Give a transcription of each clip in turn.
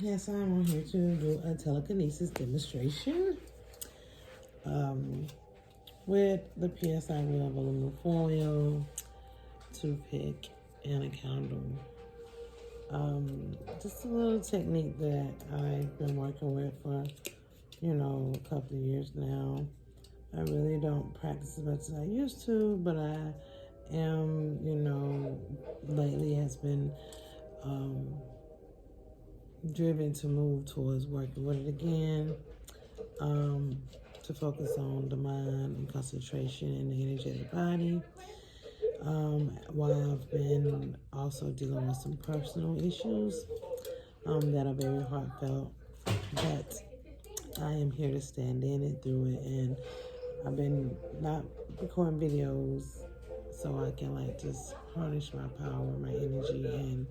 Yes, I'm on here to do a telekinesis demonstration with the PSI wheel of aluminum foil, toothpick, and a candle. Just a little technique that I've been working with for, a couple of years now. I really don't practice as much as I used to, but I am, lately has been driven to move towards working with it again, to focus on the mind and concentration and the energetic body. While I've been also dealing with some personal issues that are very heartfelt, but I am here to stand in it through it, and I've been not recording videos so I can just harness my power, my energy, and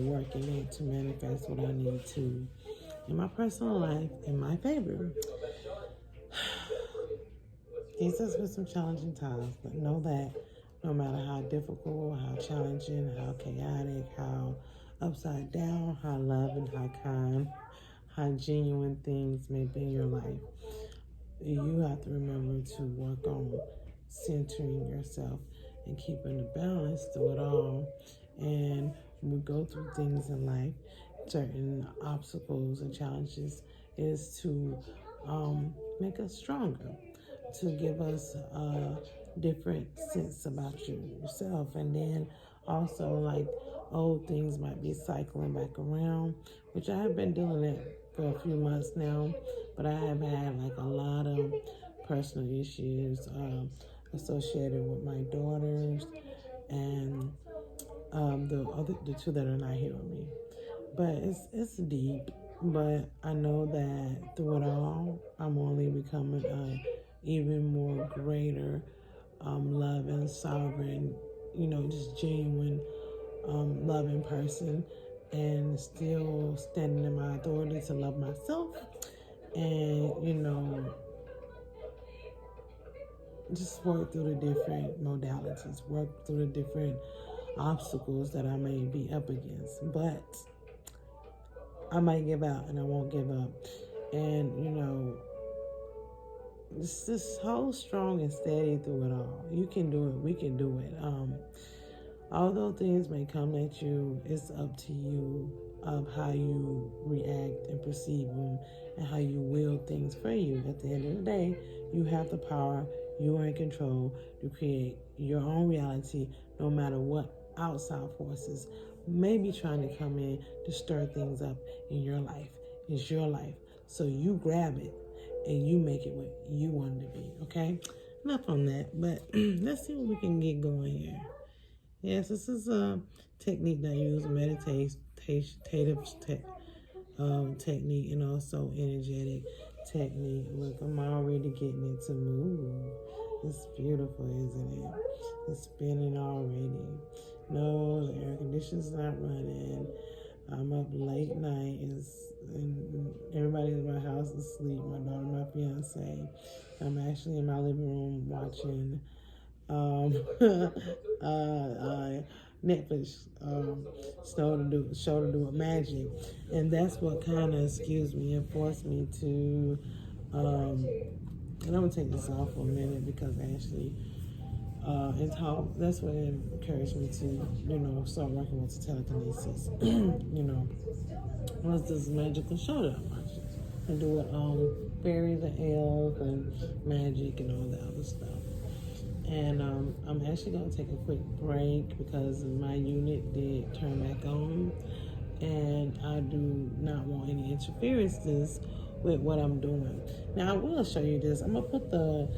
working it to manifest what I need to in my personal life in my favor. These has been some challenging times, but know that no matter how difficult, how challenging, how chaotic, how upside down, how loving, how kind, how genuine things may be in your life, you have to remember to work on centering yourself and keeping the balance through it all. And when we go through things in life, certain obstacles and challenges is to make us stronger, to give us a different sense about yourself. And then also old things might be cycling back around, which I have been doing it for a few months now, but I have had a lot of personal issues associated with my daughters and the two that are not here with me. But it's deep. But I know that through it all, I'm only becoming a even more greater, loving, sovereign, just genuine, loving person, and still standing in my authority to love myself, and just work through the different modalities, work through the different obstacles that I may be up against. But I might give out, and I won't give up. And just hold strong and steady through it all. You can do it. We can do it. Although things may come at you, it's up to you of how you react and perceive them, and how you will things for you. At the end of the day, you have the power. You are in control to create your own reality, no matter what outside forces may be trying to come in to stir things up in your life. It's your life. So you grab it and you make it what you want it to be, okay? Enough on that, but let's see what we can get going here. Yes, this is a technique that I use, meditative technique, and also energetic technique. Look, I'm already getting it to move. It's beautiful, isn't it? It's spinning already. No, the air conditioner's not running. I'm up late night, and everybody in my house is asleep. My daughter, my fiance. I'm actually in my living room watching Netflix show to do with magic, and that's what kind of and forced me to. And I'm gonna take this off for a minute because actually, and talk. That's what encouraged me to, start working with the telekinesis. Was this magical show that I'm watching, and do it fairies and elves and magic and all that other stuff. And I'm actually going to take a quick break because my unit did turn back on, and I do not want any interferences with what I'm doing. Now, I will show you this. I'm going to put the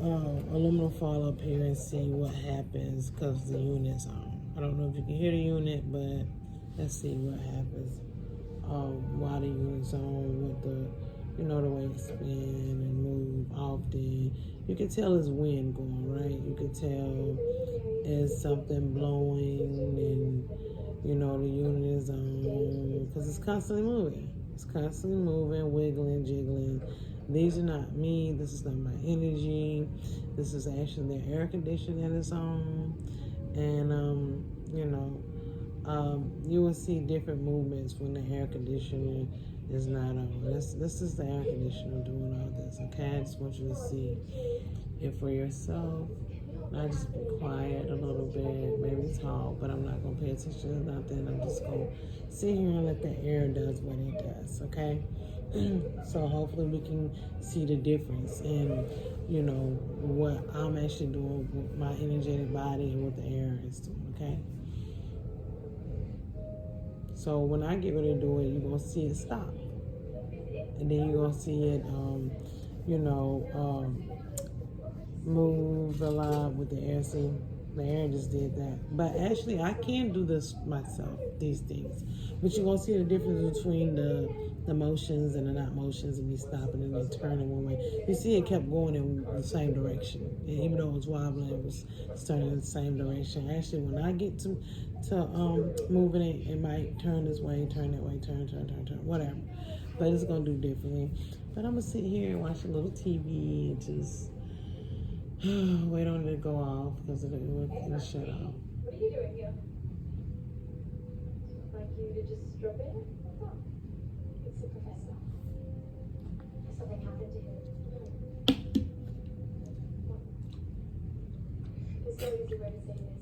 aluminum foil up here and see what happens because the unit's on. I don't know if you can hear the unit, but let's see what happens while the unit's on with the way it spin and move often. You can tell it's wind going, right? You can tell it's something blowing, and the unit is on because it's constantly moving. It's constantly moving, wiggling, jiggling. These are not me. This is not my energy. This is actually their air conditioner that is on. And, You will see different movements when the air conditioner is not on. This is the air conditioner doing all this. Okay, I just want you to see it for yourself. I just be quiet a little bit, maybe talk, but I'm not gonna pay attention to nothing. I'm just gonna sit here and let the air does what it does. Okay. So hopefully we can see the difference in, what I'm actually doing with my energetic body and what the air is doing. Okay. So when I get ready to do it, you're gonna see it stop, and then you're gonna see it, you know, um, move a lot with the air. See, the air just did that. But actually, I can do this myself. These things, but you're gonna see the difference between the motions and the not motions, and me stopping and then turning one way. You see, it kept going in the same direction, and even though it was wobbling, it was turning in the same direction. Actually, when I get to moving it, it might turn this way, turn that way, turn, whatever. But it's gonna do differently. But I'm gonna sit here and watch a little TV and just wait on it to go off because it'll shut off. What are you doing here? Like you to just drop in? What's up? It's the professor. Something happened to him. There's no easy way to say this.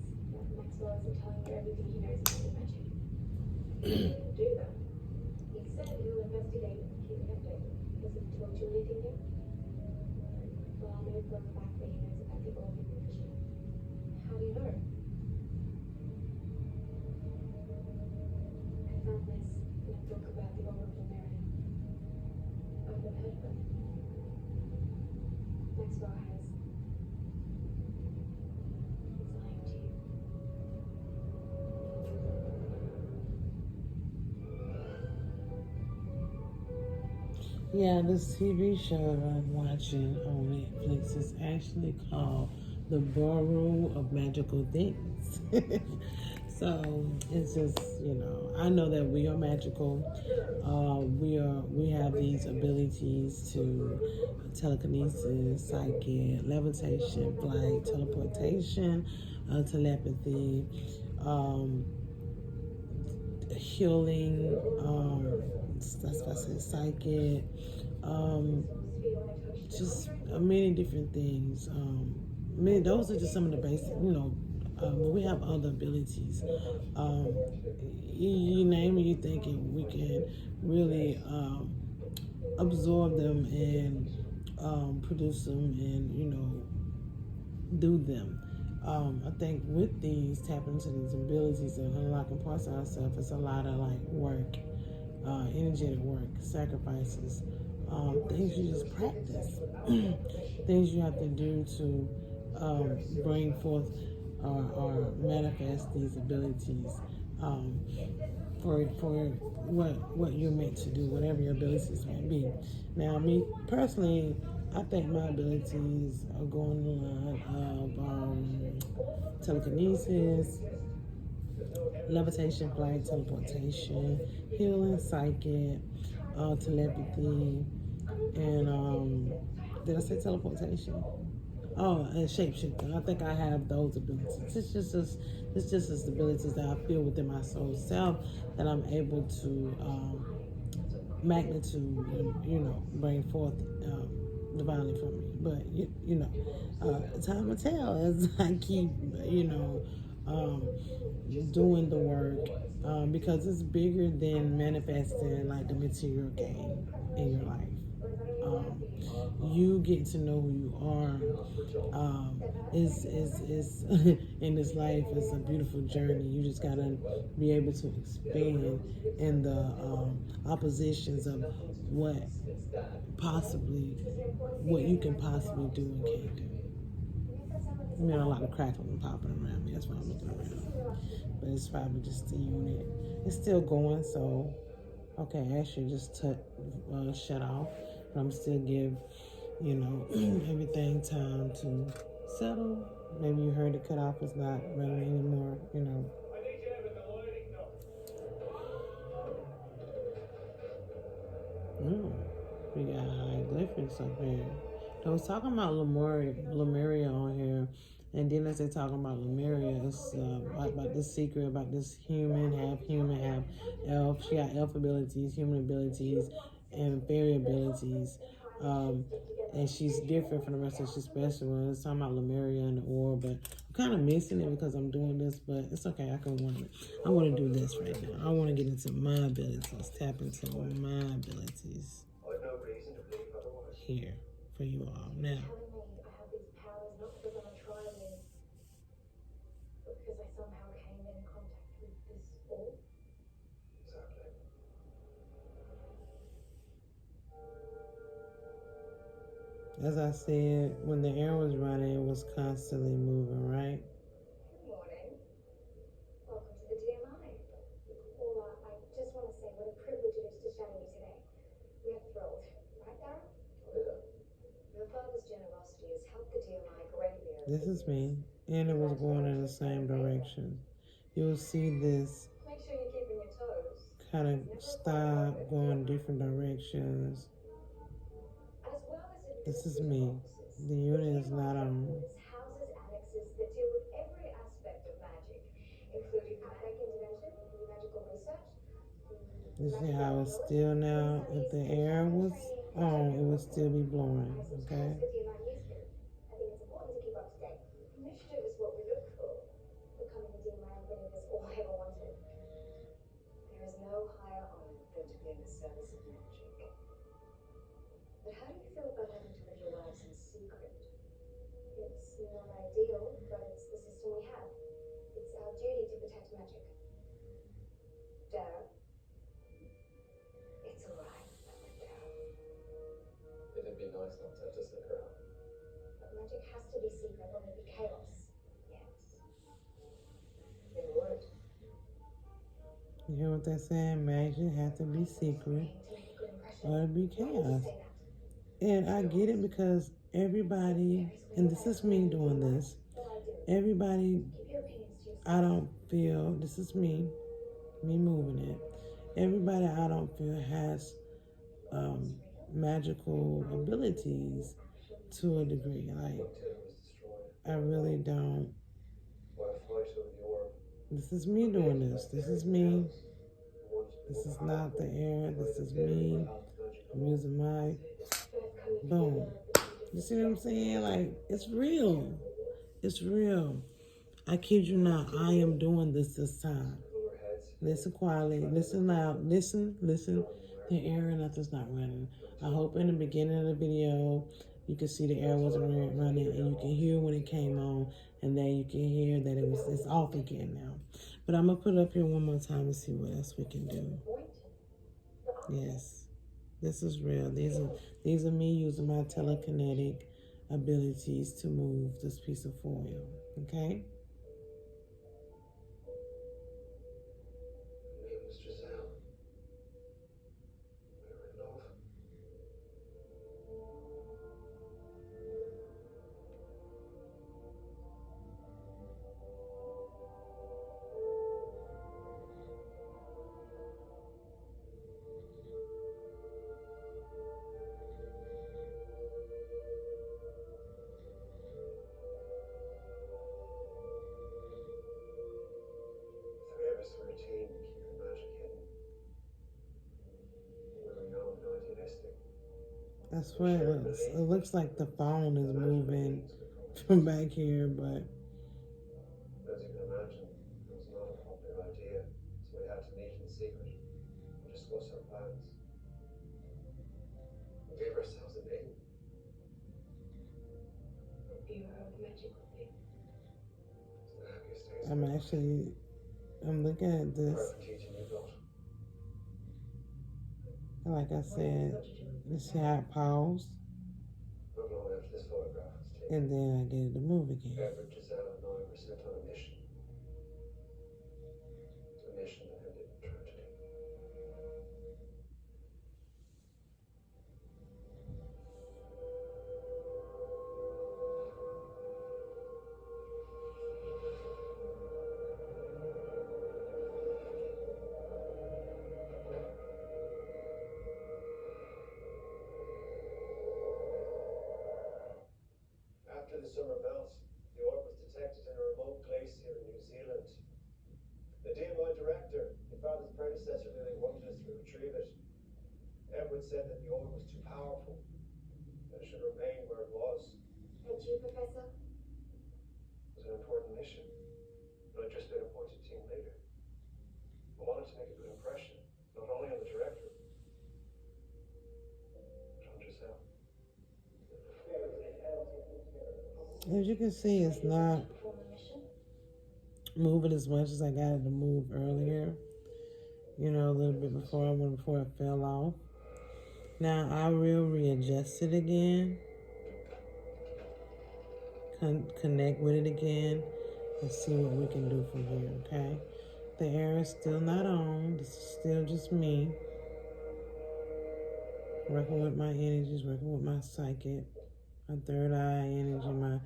Maxwell isn't telling you everything he knows about your magic. He didn't do that. He said he'll investigate and keep me updated. Has he told you anything yet? Well, I know for a fact that he knows about the old information. How do you know? I found this in a book about the old Lemuria. I've never heard of it. Maxwell has. He's lying to you. Yeah, this TV show I'm watching on Netflix is actually called The Ballroom of Magical Things. So it's just, I know that we are magical. We have these abilities to telekinesis, psychic, levitation, flight, teleportation, telepathy, healing. That's what I said, psychic. Just many different things. Those are just some of the basic, but we have other abilities. You name it, you think it, we can really absorb them and produce them and, do them. I think with these, tapping into these abilities and unlocking parts of ourselves, it's a lot of like work, energetic work, sacrifices, things you just practice, things you have to do to bring forth or manifest these abilities for what you're meant to do, whatever your abilities may be. Now, me personally, I think my abilities are going the line of telekinesis, levitation, flight, teleportation, healing, psychic, telepathy, and did I say teleportation? Oh, and shapeshifting. I think I have those abilities. It's just as abilities that I feel within my soul self that I'm able to magnitude and bring forth divinely from me. But time will tell as I keep doing the work because it's bigger than manifesting like the material gain in your life. You get to know who you are. Is in this life is a beautiful journey. You just gotta be able to expand in the oppositions of what you can possibly do and can't do. A lot of crackling and popping around me. That's why I'm looking around. But it's probably just the unit. It's still going, so okay, actually just shut off. But I'm still give, everything time to settle. Maybe you heard it cut off. It's not running anymore, We got hieroglyphics up here. I was talking about Lemuria on here. And then as they talking about Lemuria, it's about this secret about this human, half elf. She got elf abilities, human abilities, and fairy abilities. Um, and she's different from the rest of she's special. And it's talking about Lemuria and the orb, but I'm kind of missing it because I'm doing this, but it's okay. I want to do this right now. I want to get into my abilities, tap into my abilities here for you all now. Telling me I have these powers not because I'm a triune, but because I somehow came in contact with this all. Exactly. As I said, when the air was running, it was constantly moving, right? Good morning. Welcome to the DMI. Paula, I just want to say what a privilege it is to shadow you today. We're thrilled. Right, Dara? Oh, yeah. Your father's generosity has helped the DMI greatly over This the is years. me. And it was going in the same direction. You'll see this Make sure you're keeping your toes. kind of stop going different directions. As well as This is administrative me. offices, The unit is not on. houses annexes that deal with every aspect of magic, including dramatic intervention, magical research. You see how it's still now? If the air was on, it would still be blowing. Okay? The DMI newsroom. I think it's important to keep up to date. Initiative is what we look for. Becoming the DMI infinite is all I ever wanted. There is no higher honor than to be in the service of magic. But how do you feel about having to live your lives in secret? It's not ideal, but it's the system we have. It's our duty to protect magic. Dara? It's alright, Dara. It'd be nice not to have to sneak around. But magic has to be secret or there'd be chaos. Yes. You're right. You hear what they're saying? Magic has to be secret To make a good impression. or it'll be Why did you chaos. say that? And I get it because everybody, and this is me doing this, Well, I do. everybody, Keep your opinions to yourself. I don't feel, this is me moving it. Everybody I don't feel has magical abilities to a degree. Like, Look, Taylor was destroyed. I really don't. By a fight over the orb. This is me doing this. This is me. This is not the air. This is me. I'm using my boom. You see what I'm saying? Like, it's real. It's real. I kid you not. I am doing this time. Listen quietly. Listen loud. Listen. The air and nothing's not running. I hope in the beginning of the video you can see the air wasn't running and you can hear when it came on, and then you can hear that it's off again now. But I'm gonna put it up here one more time and see what else we can do. Yes, this is real. These are me using my telekinetic abilities to move this piece of foil. Okay. Me and Miss Giselle. We were in love. Three of us were a team keeping magic hidden. We were young and idealistic. That's what it looks. It looks like the phone is moving from back here, but As you can imagine, it was not a popular idea, so we had to meet in secret and discuss our plans. We gave ourselves a name. Bureau of Magic would be. It's the happiest days. I'm looking at this. Forever teaching you, God. And like I said, you see how it paused, Not long after this photograph was taken, and then I get it to move again. Everett, Giselle, and I were sent on a mission. A mission that ended in tragedy. After the summer melts, the orb was Edward said that the orb was too powerful, that it should remain where it was. And you, Professor? It was an important mission, but I'd just been appointed team leader. I wanted to make a good impression, not only on the director, but on Giselle. As you can see, it's not Perform the mission? moving as much as I got it to move earlier. You know, a little bit before it fell off. Now I will readjust it again, connect with it again, and see what we can do from here. Okay, the air is still not on. This is still just me working with my energies, working with my psychic, my third eye energy, my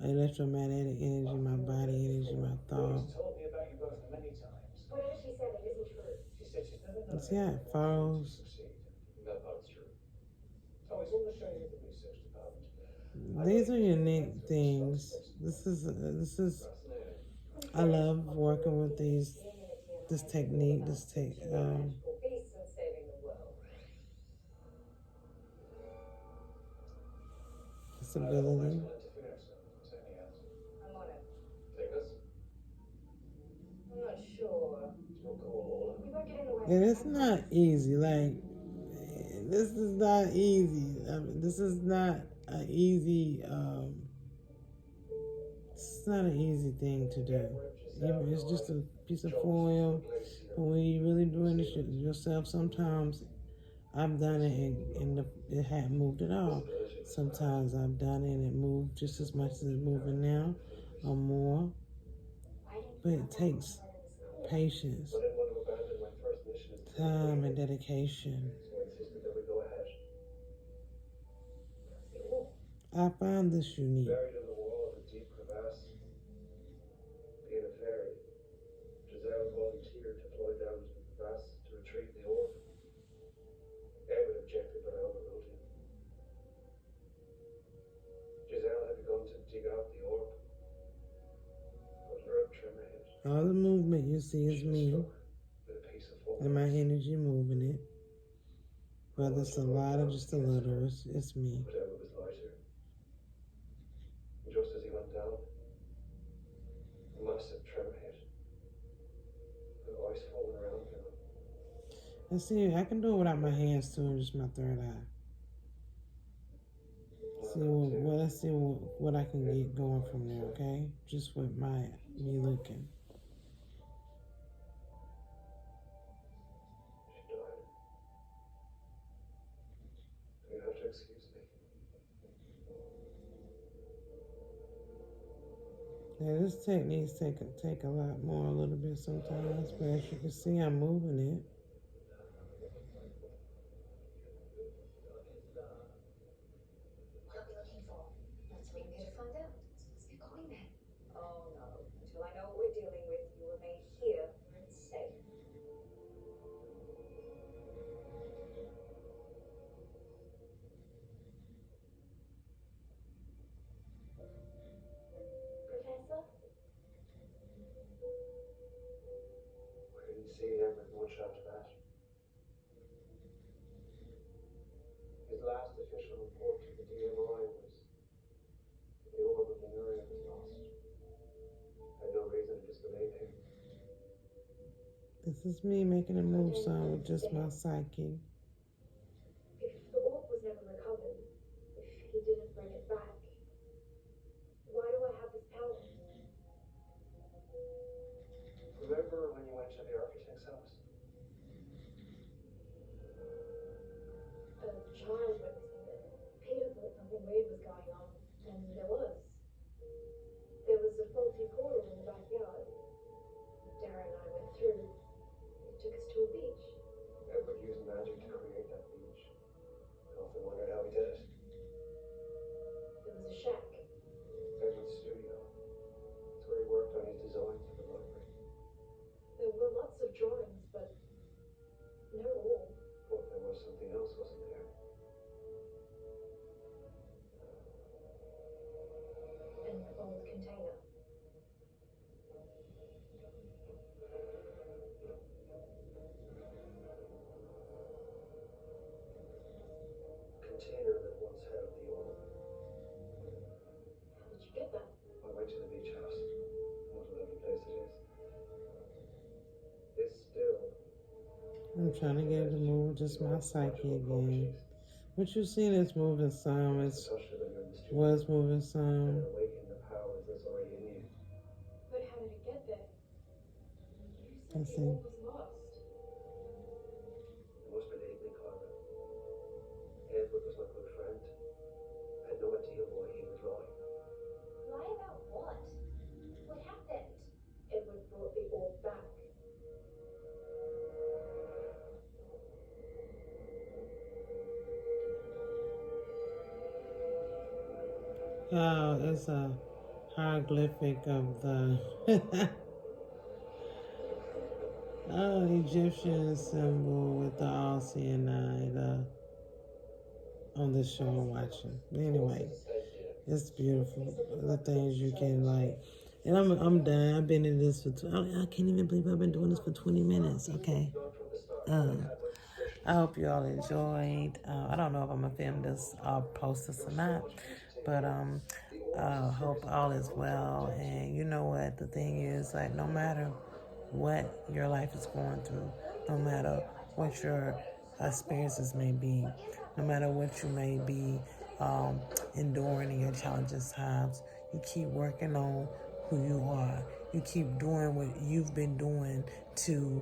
electromagnetic energy, my body energy, my thought. She's told me about you both many times. Whatever she said, it isn't true. She said she's never known See how it anyone to falls? succeed. That part's true. So it's in the shade of the research department. These are unique things. This is Fascinating. I love working with this technique, Or beasts and saving the world. this ability. I'm on it. Take us. I'm not sure. We'll go all We won't get in the way. And it's not easy. Like, this is not easy. I mean, this is not an easy. It's not an easy thing to do. It's just a piece of foil. But when you're really doing this yourself, sometimes I've done it and it hadn't moved at all. Sometimes I've done it and it moved just as much as it's moving now or more. But it takes patience, I didn't want to abandon my first mission. time, and dedication. So I insisted that we go ahead. I find this unique. Buried in the wall of a deep crevasse, being a fairy, Giselle volunteered to fly down to the crevasse to retrieve the orb. Edward objected, but I overruled him. Giselle had begun to dig out the orb, but her tremor hit. All the movement you see is me With a piece of foam. and my energy moving it. Whether it's a lot or just a little, it's me. But Edward was lighter. And just as he went down, a massive tremor hit. The ice falling around him. And see, I can do it without my hands too, and just my third eye. Let's see what I can get going from there, okay? Just with me looking. She died. You have to excuse me. Yeah, this techniques take a lot more, a little bit sometimes, but as you can see, I'm moving it. What are we looking for? That's what I'm here to find out. Let's get going then. Oh no. Until I know what we're dealing with, you remain here where it's safe. Professor? I didn't see Edward much after that. His last official report to the D.O.L was that the orb of Lemuria was lost. I had no reason to disbelieve him. This is me making a move song with just my psyche. If the orb was never recovered, if he didn't bring it back, why do I have this power? Remember when you went to the architect's house? A child witnessing it. Peter thought something weird was going on, and there was. There was a faulty portal in the backyard. Dara and I went through. It took us to a beach. Edward used magic to create that beach. I often wondered how he did it. There was a shack. Edward's studio. It's where he worked on his designs for the library. There were lots of drawings, but no orb. But there was something else, wasn't there? container that once held D.O.L. How did you get that? I went to the beach house. What a lovely place it is. This still I'm trying to get it to move just my psyche again. What you seen is moving some. It touched it in the street. was moving And some. awakened the powers that's already in you. But how did it get there? You Let's said see. it all was lost. You must believe me, Connor. Edward was my good friend. I had no idea why he was lying. Lie about what? What happened? Edward brought the orb back. Oh, it's a hieroglyphic of the Egyptian symbol with the all-seeing eye on the show I'm watching. But anyway, it's beautiful. The things you can like. And I'm done. I've been in this for I can't even believe I've been doing this for 20 minutes. Okay. I hope you all enjoyed. I don't know if I'm gonna film this or post this or not, but hope all is well. And you know what the thing is, like, no matter what your life is going through, no matter what your experiences may be, no matter what you may be enduring in your challenges times, you keep working on who you are. You keep doing what you've been doing to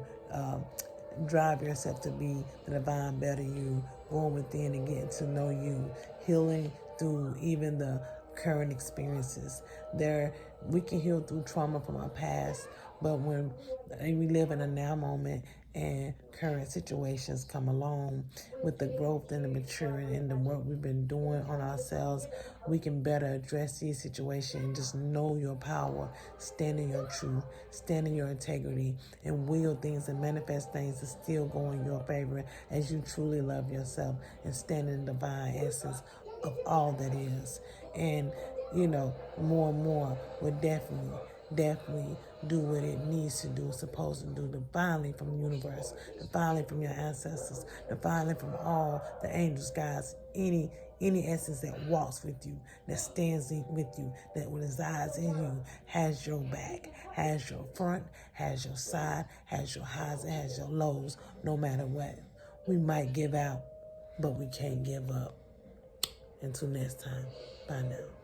drive yourself to be the divine better you, going within and getting to know you, healing through even the current experiences. We can heal through trauma from our past, but when we live in a now moment and current situations come along, with the growth and the maturing and the work we've been doing on ourselves, we can better address these situations. Just know your power, stand in your truth, stand in your integrity, and will things and manifest things to still go in your favor as you truly love yourself and stand in the divine essence of all that is. And more and more will definitely do what it needs to do, supposed to do, divinely from the universe, divinely from your ancestors, divinely from all the angels, guys, any essence that walks with you, that stands with you, that resides in you, has your back, has your front, has your side, has your highs, and has your lows, no matter what. We might give out, but we can't give up. Until next time, bye now.